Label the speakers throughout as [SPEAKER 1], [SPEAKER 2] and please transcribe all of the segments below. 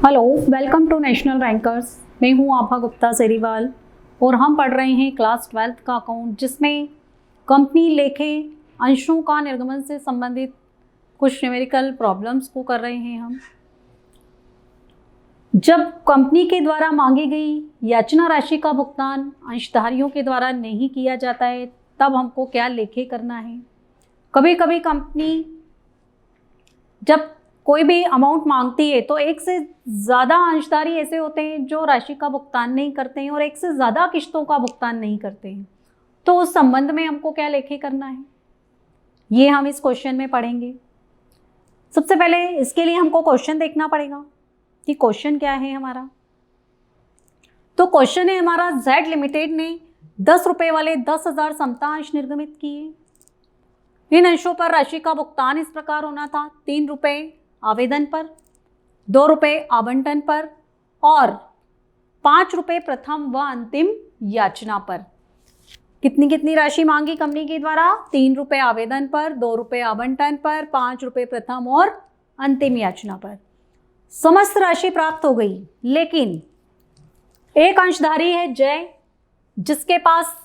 [SPEAKER 1] Hello, welcome to National Rankers. मैं हूं आभा गुप्ता सेरीवाल और हम पढ़ रहे हैं क्लास 12th का अकाउंट, जिसमें कंपनी लेखे अंशों का निर्गमन से संबंधित कुछ न्यूमेरिकल प्रॉब्लम्स को कर रहे हैं हम। जब कंपनी के द्वारा मांगी गई याचना राशि का भुगतान अंशधारियों के द्वारा नहीं किया जाता है, तब हमको क्या लेखे करना है। कभी कभी कंपनी जब कोई भी अमाउंट मांगती है तो एक से ज़्यादा अंशधारी ऐसे होते हैं जो राशि का भुगतान नहीं करते हैं और एक से ज़्यादा किश्तों का भुगतान नहीं करते हैं। तो उस संबंध में हमको क्या लेखे करना है, ये हम इस क्वेश्चन में पढ़ेंगे। सबसे पहले इसके लिए हमको क्वेश्चन देखना पड़ेगा कि क्वेश्चन क्या है हमारा। तो क्वेश्चन है हमारा, जेड लिमिटेड ने 10 रुपये वाले 10,000 समता अंश निर्गमित किए। इन अंशों पर राशि का भुगतान इस प्रकार होना था: 3 रुपये आवेदन पर, 2 रुपये आवंटन पर और 5 रुपये प्रथम व अंतिम याचना पर। कितनी कितनी राशि मांगी कंपनी के द्वारा? 3 रुपये आवेदन पर, 2 रुपये आवंटन पर, 5 रुपये प्रथम और अंतिम याचना पर। समस्त राशि प्राप्त हो गई, लेकिन एक अंशधारी है जय, जिसके पास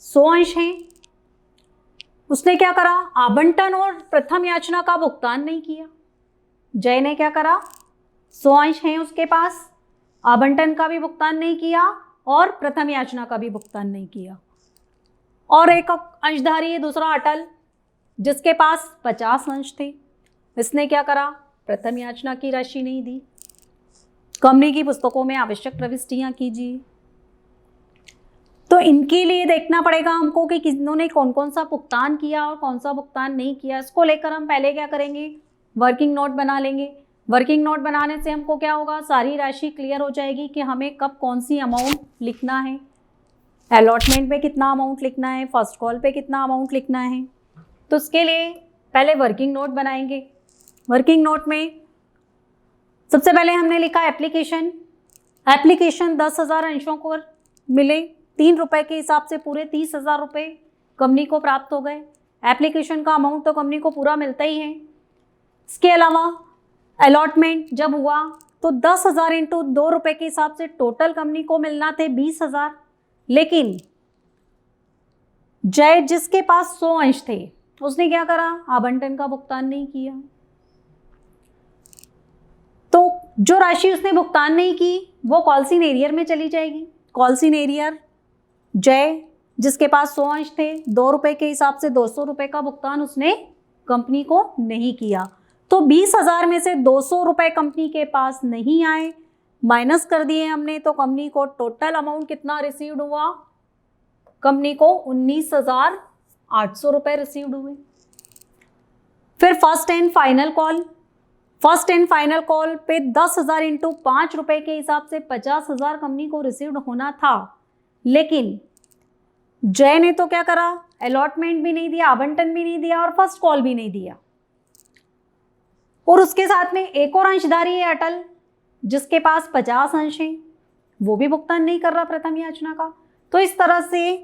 [SPEAKER 1] 100 अंश हैं। उसने क्या करा? आवंटन और प्रथम याचना का भुगतान नहीं किया। जय ने क्या करा? 100 अंश हैं उसके पास, आवंटन का भी भुगतान नहीं किया और प्रथम याचना का भी भुगतान नहीं किया। और एक अंशधारी है दूसरा अटल, जिसके पास 50 अंश थे। इसने क्या करा? प्रथम याचना की राशि नहीं दी। कंपनी की पुस्तकों में आवश्यक प्रविष्टियां कीजिए। तो इनके लिए देखना पड़ेगा हमको कि किन्होंने कौन कौन सा भुगतान किया और कौन सा भुगतान नहीं किया। इसको लेकर हम पहले क्या करेंगे? वर्किंग नोट बना लेंगे। वर्किंग नोट बनाने से हमको क्या होगा? सारी राशि क्लियर हो जाएगी कि हमें कब कौन सी अमाउंट लिखना है। अलॉटमेंट पे कितना अमाउंट लिखना है, फर्स्ट कॉल पे कितना अमाउंट लिखना है। तो इसके लिए पहले वर्किंग नोट बनाएंगे। वर्किंग नोट में सबसे पहले हमने लिखा एप्लीकेशन। 10,000 अंशों को मिले, 3 रुपये के हिसाब से पूरे 30,000 रुपये कंपनी को प्राप्त हो गए। एप्लीकेशन का अमाउंट तो कंपनी को पूरा मिलता ही है। इसके अलावा अलॉटमेंट जब हुआ तो 10,000 इंटू 2 रुपये के हिसाब से टोटल कंपनी को मिलना थे 20,000, लेकिन जय, जिसके पास 100 अंश थे, उसने क्या करा? आवंटन का भुगतान नहीं किया। तो जो राशि उसने भुगतान नहीं की वो कॉल्सिन एरियर में चली जाएगी। कॉल्सिन एरियर जय, जिसके पास 100 अंश थे, 2 रुपये के हिसाब से 200 रुपये का भुगतान उसने कंपनी को नहीं किया। तो 20,000 में से 200 रुपये कंपनी के पास नहीं आए, माइनस कर दिए हमने। तो कंपनी को टोटल अमाउंट कितना रिसीव्ड हुआ? कंपनी को 19,800 रुपये रिसीव्ड हुए। फिर first and final call. First and final call पे 10,000 इंटू 5 रुपये के हिसाब से 50,000 कंपनी को रिसीव्ड होना था, लेकिन जय ने तो क्या करा? अलॉटमेंट भी नहीं दिया, आवंटन भी नहीं दिया और फर्स्ट कॉल भी नहीं दिया। और उसके साथ में एक और अंशधारी है अटल, जिसके पास 50 अंश हैं, वो भी भुगतान नहीं कर रहा प्रथम याचना का। तो इस तरह से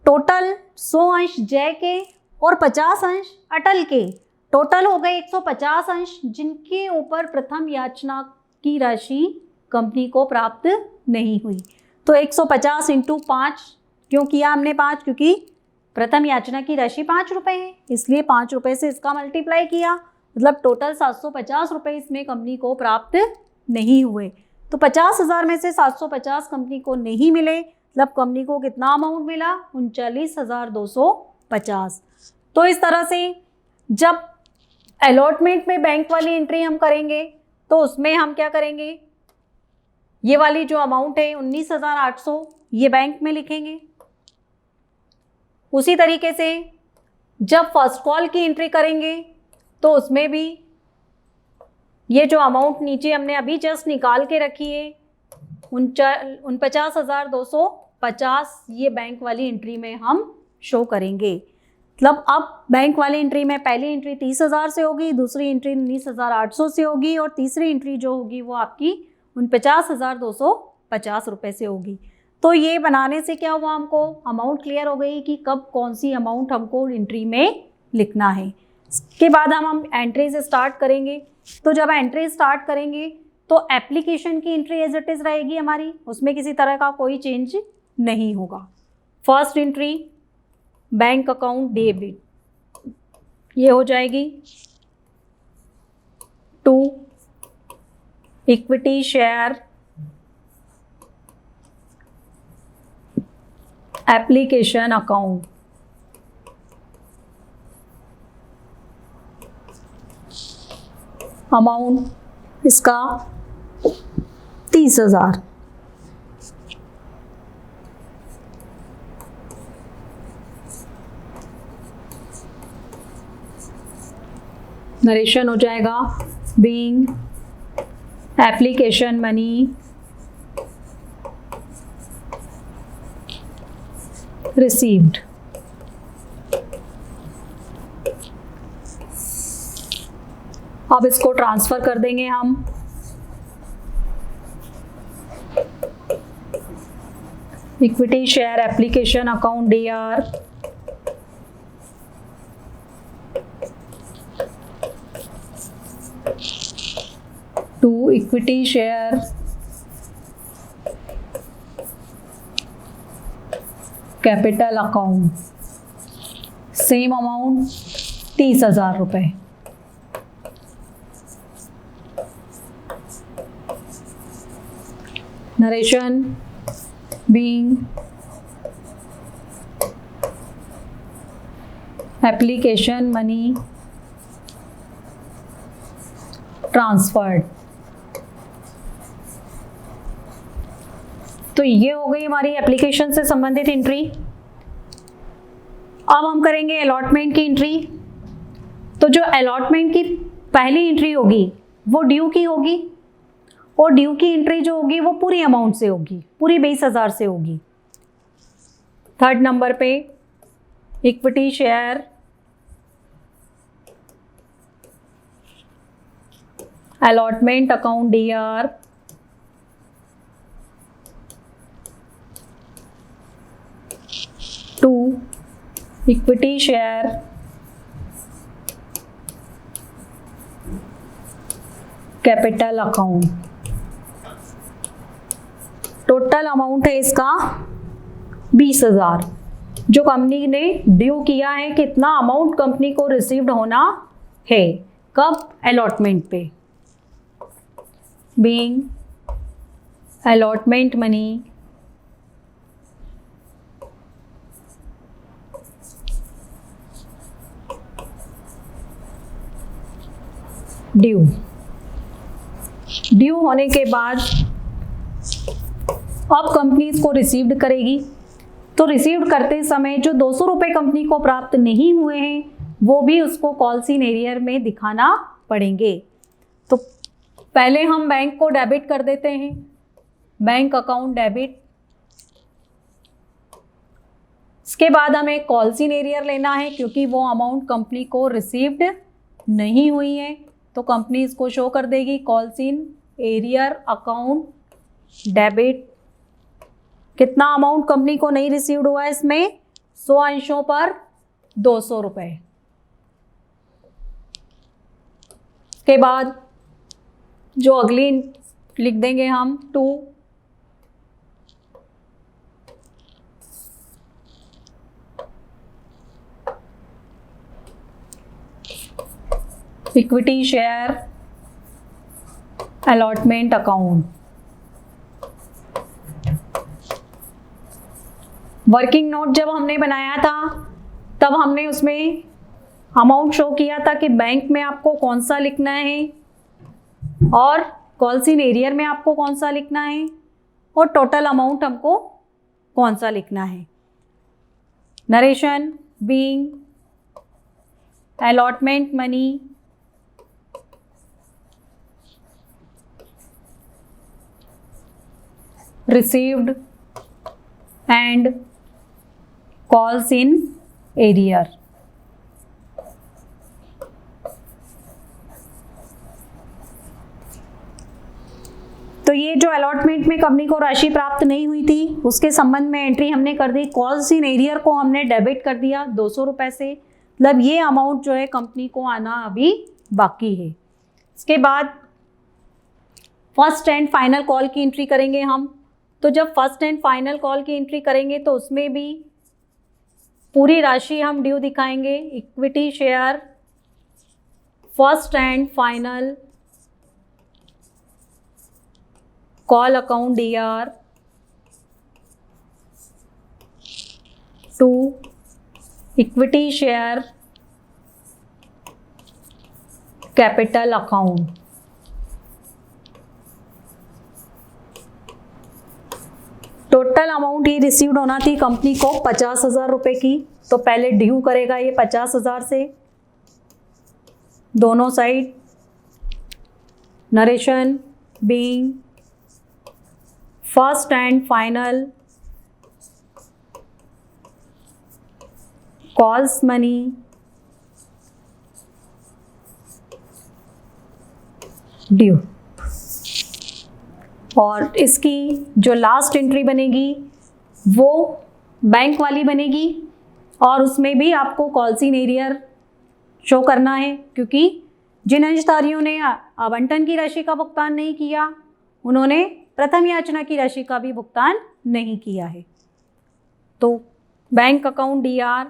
[SPEAKER 1] टोटल 100 अंश जय के और 50 अंश अटल के, टोटल हो गए 150 अंश, जिनके ऊपर प्रथम याचना की राशि कंपनी को प्राप्त नहीं हुई। तो 150 इंटू 5 क्यों किया हमने? 5, क्योंकि प्रथम याचना की राशि 5 रुपये है, इसलिए 5 रुपये से इसका मल्टीप्लाई किया, मतलब टोटल 750 रुपये इसमें कंपनी को प्राप्त नहीं हुए। तो 50,000 में से 750 कंपनी को नहीं मिले, मतलब कंपनी को कितना अमाउंट मिला? 39,250। तो इस तरह से जब अलॉटमेंट में बैंक वाली एंट्री हम करेंगे तो उसमें हम क्या करेंगे? ये वाली जो अमाउंट है 19,800, ये बैंक में लिखेंगे। उसी तरीके से जब फर्स्ट कॉल की एंट्री करेंगे तो उसमें भी ये जो अमाउंट नीचे हमने अभी जस्ट निकाल के रखी है 49,250, ये बैंक वाली एंट्री में हम शो करेंगे। मतलब अब बैंक वाली एंट्री में पहली एंट्री 30,000 से होगी, दूसरी एंट्री 19,800 से होगी और तीसरी एंट्री जो होगी वो आपकी 49,250 रुपये से होगी। तो ये बनाने से क्या हुआ? हमको अमाउंट क्लियर हो गई कि कब कौन सी अमाउंट हमको एंट्री में लिखना है। इसके बाद हम एंट्रीज स्टार्ट करेंगे। तो जब एंट्री स्टार्ट करेंगे तो एप्लीकेशन की एंट्री एज इट इज रहेगी हमारी, उसमें किसी तरह का कोई चेंज नहीं होगा। First entry bank account debit, ये हो जाएगी। 2 equity share application account, amount इसका 30,000। नरेशन हो जाएगा बीइंग एप्लीकेशन मनी रिसीव्ड। अब इसको ट्रांसफर कर देंगे हम। Equity share application account DR to equity share capital account, same amount 30,000 रुपये। Narration being application money transferred. तो ये हो गई हमारी एप्लीकेशन से संबंधित एंट्री। अब हम करेंगे अलॉटमेंट की एंट्री। तो जो अलॉटमेंट की पहली एंट्री होगी वो ड्यू की होगी, और ड्यू की एंट्री जो होगी वो पूरी अमाउंट से होगी, पूरी 20,000 से होगी। थर्ड नंबर पे equity share allotment account DR to equity share capital account. Total amount है इसका 20,000। जो कंपनी ने ड्यू किया है, कितना अमाउंट कंपनी को रिसीव्ड होना है, कब? अलॉटमेंट पे। Being allotment money due. Due होने के बाद अब कंपनी इसको रिसीव्ड करेगी। तो रिसीव्ड करते समय जो 200 रुपये कंपनी को प्राप्त नहीं हुए हैं वो भी उसको कॉल सीन एरियर में दिखाना पड़ेंगे। तो पहले हम बैंक को डेबिट कर देते हैं, बैंक अकाउंट डेबिट। इसके बाद हमें कॉल सीन एरियर लेना है, क्योंकि वो अमाउंट कंपनी को रिसीव्ड नहीं हुई है। तो कंपनी इसको शो कर देगी call in arrear account debit. कितना अमाउंट कंपनी को नहीं रिसीव्ड हुआ है इसमें? 100 अंशों पर 200 रुपये। के बाद जो अगली लिख देंगे हम 2 equity share allotment account. Working note जब हमने बनाया था तब हमने उसमें अमाउंट शो किया था कि बैंक में आपको कौन सा लिखना है और कॉल सीन एरियर में आपको कौन सा लिखना है और टोटल अमाउंट हमको कौन सा लिखना है। Narration being allotment money received and calls in arrear। तो ये जो अलॉटमेंट में कंपनी को राशि प्राप्त नहीं हुई थी उसके संबंध में एंट्री हमने कर दी। कॉल्स इन एरियर को हमने डेबिट कर दिया 200 रुपये से, मतलब ये अमाउंट जो है कंपनी को आना अभी बाकी है। इसके बाद फर्स्ट एंड फाइनल कॉल की एंट्री करेंगे हम। तो जब फर्स्ट एंड फाइनल कॉल की एंट्री करेंगे तो उसमें भी पूरी राशि हम ड्यू दिखाएंगे। Equity share first and final call account DR to equity share capital account. Total amount ये रिसीव्ड होना थी कंपनी को 50,000 रुपये की। तो पहले ड्यू करेगा ये 50,000 से दोनों side. Narration being first and final calls money due. और इसकी जो लास्ट एंट्री बनेगी वो बैंक वाली बनेगी और उसमें भी आपको कॉल्स इन एरियर शो करना है, क्योंकि जिन अंशधारियों ने आवंटन की राशि का भुगतान नहीं किया उन्होंने प्रथम याचना की राशि का भी भुगतान नहीं किया है। तो बैंक अकाउंट DR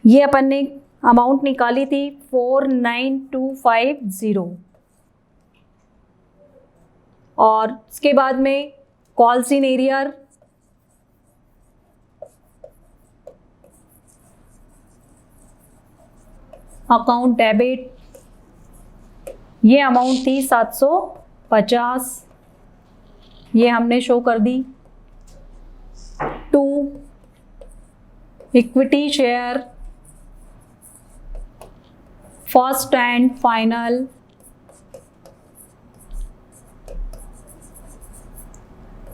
[SPEAKER 1] ये अपन ने अमाउंट निकाली थी 49250 और उसके बाद में calls in arrear account debit ये अमाउंट थी 750, ये हमने शो कर दी। Two equity share first and final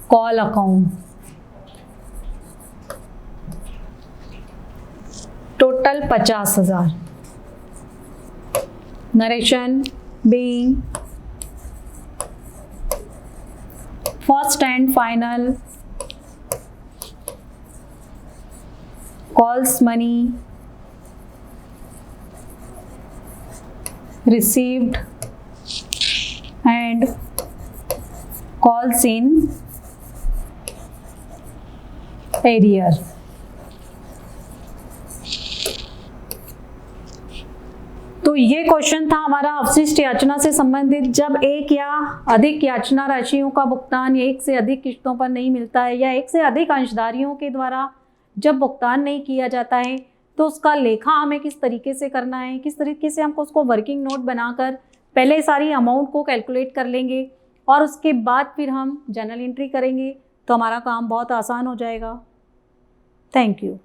[SPEAKER 1] call account. Total 50,000। Narration being first and final calls money received and calls in arrear। तो ये क्वेश्चन था हमारा अवशिष्ट याचना से संबंधित। जब एक या अधिक याचना राशियों का भुगतान या एक से अधिक किस्तों पर नहीं मिलता है या एक से अधिक अंशधारियों के द्वारा जब भुगतान नहीं किया जाता है तो उसका लेखा हमें किस तरीके से करना है, किस तरीके से हमको उसको वर्किंग नोट बनाकर पहले सारी अमाउंट को कैलकुलेट कर लेंगे और उसके बाद फिर हम जर्नल एंट्री करेंगे तो हमारा काम बहुत आसान हो जाएगा। Thank you.